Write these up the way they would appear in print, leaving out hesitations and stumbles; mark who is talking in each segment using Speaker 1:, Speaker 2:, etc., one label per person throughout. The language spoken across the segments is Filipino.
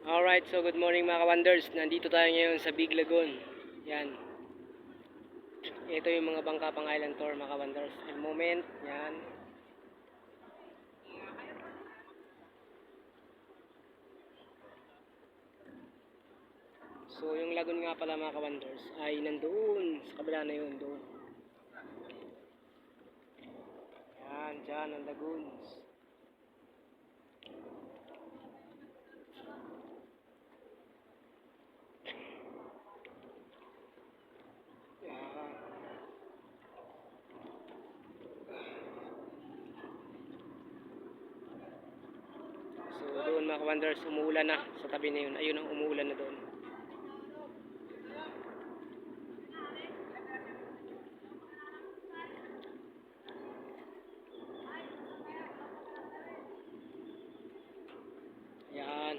Speaker 1: Alright, so good morning mga ka-wonders. Nandito tayo ngayon sa Big Lagoon. Yan. Ito yung mga bangka pang island tour mga ka-wonders. At moment, yan. So yung lagoon nga pala mga ka-wonders ay nandoon. Sa kabila na yun, doon. Yan, dyan ang lagoons. So doon mga ka-wonders, umuulan na sa tabi na yun. Ayun ang umuulan na doon. Yan.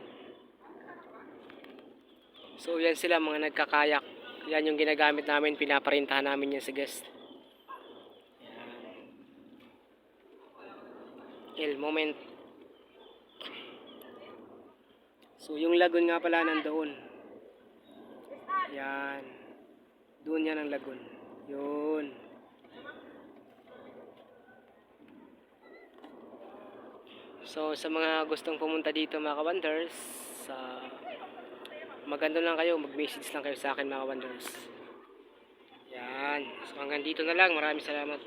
Speaker 1: So yan sila mga nagkakayak. Yan yung ginagamit namin, pinaparintahan namin yan sa guest. Yan. El moment. So yung lagoon nga pala nandoon. Yan. Doon yan ang lagoon. Yun. So sa mga gustong pumunta dito mga ka-wonders, maganda lang kayo, mag-message lang kayo sa akin mga ka-wonders. Yan. So hanggang dito na lang. Maraming salamat.